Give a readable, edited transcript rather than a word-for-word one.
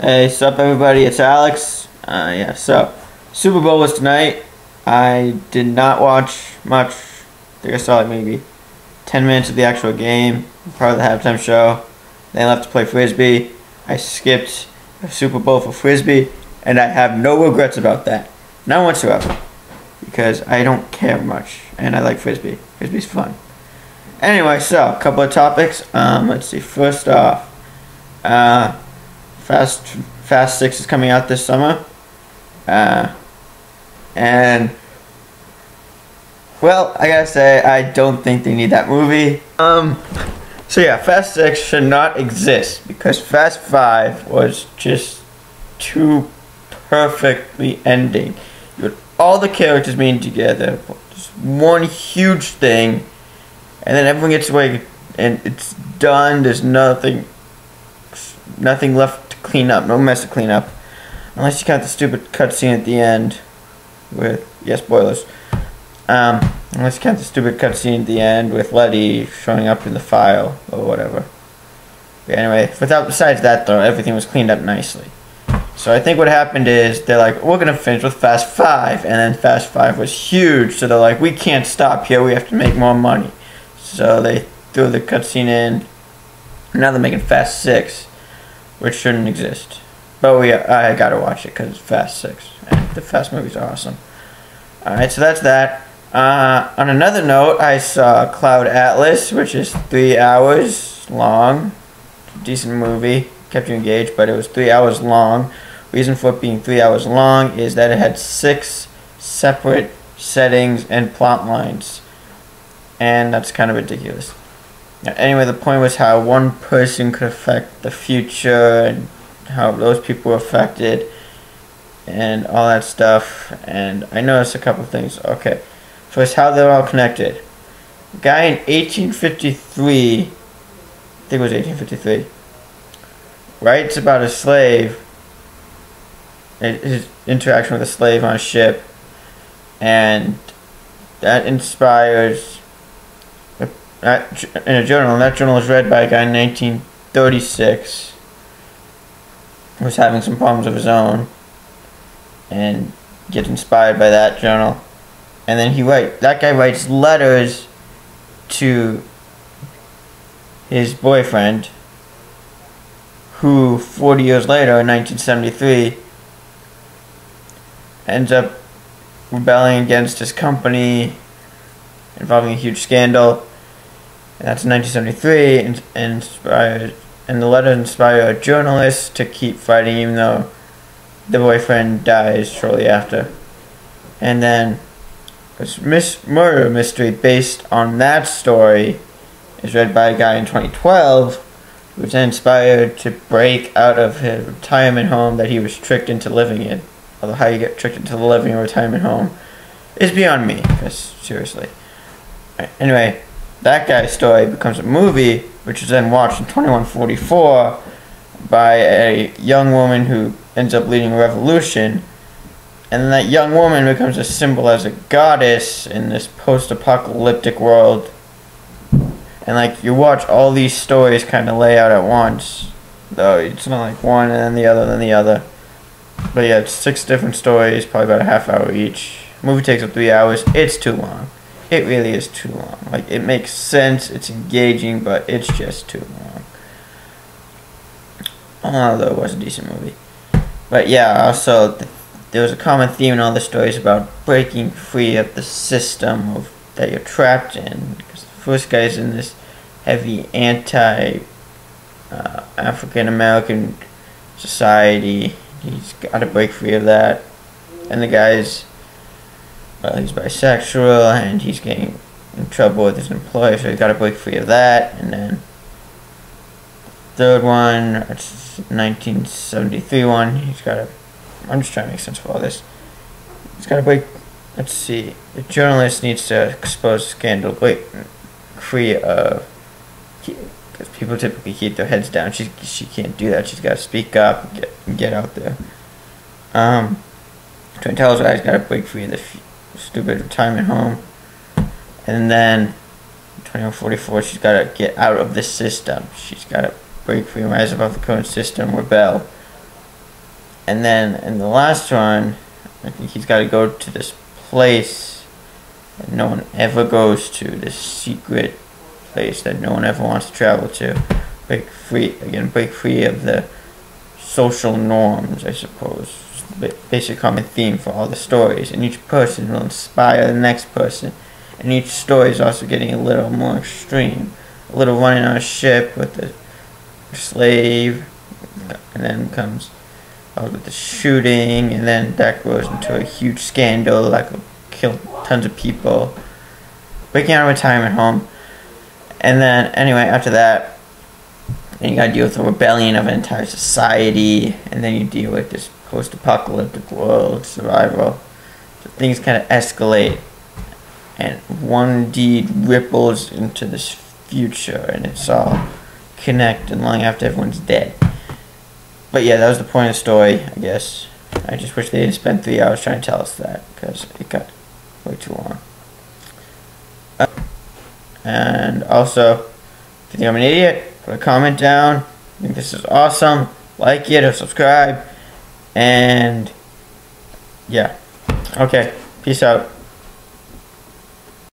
Hey, sup everybody, it's Alex. So Super Bowl was tonight. I did not watch much. I think I saw like maybe 10 minutes of the actual game, part of the halftime show. Then left to play Frisbee. I skipped the Super Bowl for Frisbee, and I have no regrets about that. None whatsoever. Because I don't care much, and I like Frisbee. Frisbee's fun. Anyway, so, a couple of topics. Let's see, first off, Fast 6 is coming out this summer. And, well, I gotta say, I don't think they need that movie. So yeah, Fast 6 should not exist because Fast 5 was just too perfectly ending. You had all the characters being together, just one huge thing, and then everyone gets away and it's done. There's nothing left to clean up, no mess to clean up, unless you count the stupid cutscene at the end with, spoilers. Unless you count the stupid cutscene at the end with Letty showing up in the file or whatever. But anyway, besides that though, everything was cleaned up nicely. So I think what happened is they're like, we're gonna finish with Fast 5, and then Fast 5 was huge, so they're like, we can't stop here, we have to make more money. So they threw the cutscene in. Now they're making Fast 6, which shouldn't exist. But I gotta watch it because it's Fast 6. And the Fast movies are awesome. Alright, so that's that. On another note, I saw Cloud Atlas, which is 3 hours long. Decent movie. Kept you engaged, but it was 3 hours long. Reason for it being 3 hours long is that it had 6 separate settings and plot lines. And that's kind of ridiculous. Anyway, the point was how one person could affect the future and how those people were affected and all that stuff. And I noticed a couple things. Okay, first, how they're all connected. A guy in 1853, I think it was 1853, writes about a slave, his interaction with a slave on a ship, and that inspires in a journal, and that journal was read by a guy in 1936 who was having some problems of his own and gets inspired by that journal, and then that guy writes letters to his boyfriend, who 40 years later in 1973 ends up rebelling against his company, involving a huge scandal. And that's in 1973, and the letter inspired a journalist to keep fighting even though the boyfriend dies shortly after. And then this murder mystery based on that story is read by a guy in 2012 who was then inspired to break out of his retirement home that he was tricked into living in. Although how you get tricked into living in a retirement home is beyond me, because seriously. Anyway, that guy's story becomes a movie, which is then watched in 2144 by a young woman who ends up leading a revolution, and then that young woman becomes a symbol as a goddess in this post-apocalyptic world. And like, you watch all these stories kind of lay out at once, though it's not like one and then the other, then the other. But yeah, it's 6 different stories, probably about a half hour each. The movie takes up 3 hours. It's too long. It really is too long. Like, it makes sense, it's engaging, but it's just too long. Although it was a decent movie. But yeah, also, there was a common theme in all the stories about breaking free of the system that you're trapped in. Because the first guy's in this heavy anti-African American society. He's got to break free of that. And the guy's, well, he's bisexual, and he's getting in trouble with his employer, so he's got to break free of that. And then third one, it's 1973 one, he's got to, I'm just trying to make sense of all this. He's got to break, let's see, the journalist needs to expose scandal, break free of, because people typically keep their heads down. She can't do that. She's got to speak up and get out there. Trying to tell us why he's got to break free of the stupid retirement home. And then 2144, she's got to get out of the system. She's got to break free, rise above the current system, rebel. And then in the last one, I think he's got to go to this place that no one ever goes to, this secret place that no one ever wants to travel to. Break free of the social norms, I suppose. The basic common theme for all the stories, and each person will inspire the next person. And each story is also getting a little more extreme. A little running on a ship with a slave, and then comes with the shooting, and then that grows into a huge scandal that will kill tons of people. Breaking out of a retirement home. And then, anyway, after that, then you gotta deal with the rebellion of an entire society, and then you deal with this post-apocalyptic world, survival. So things kind of escalate, and one deed ripples into this future, and it's all connected long after everyone's dead. But yeah, that was the point of the story, I guess. I just wish they didn't spend 3 hours trying to tell us that, because it got way too long. And also, if you think I'm an idiot, put a comment down. I think this is awesome. Like it or subscribe. And yeah. Okay. Peace out.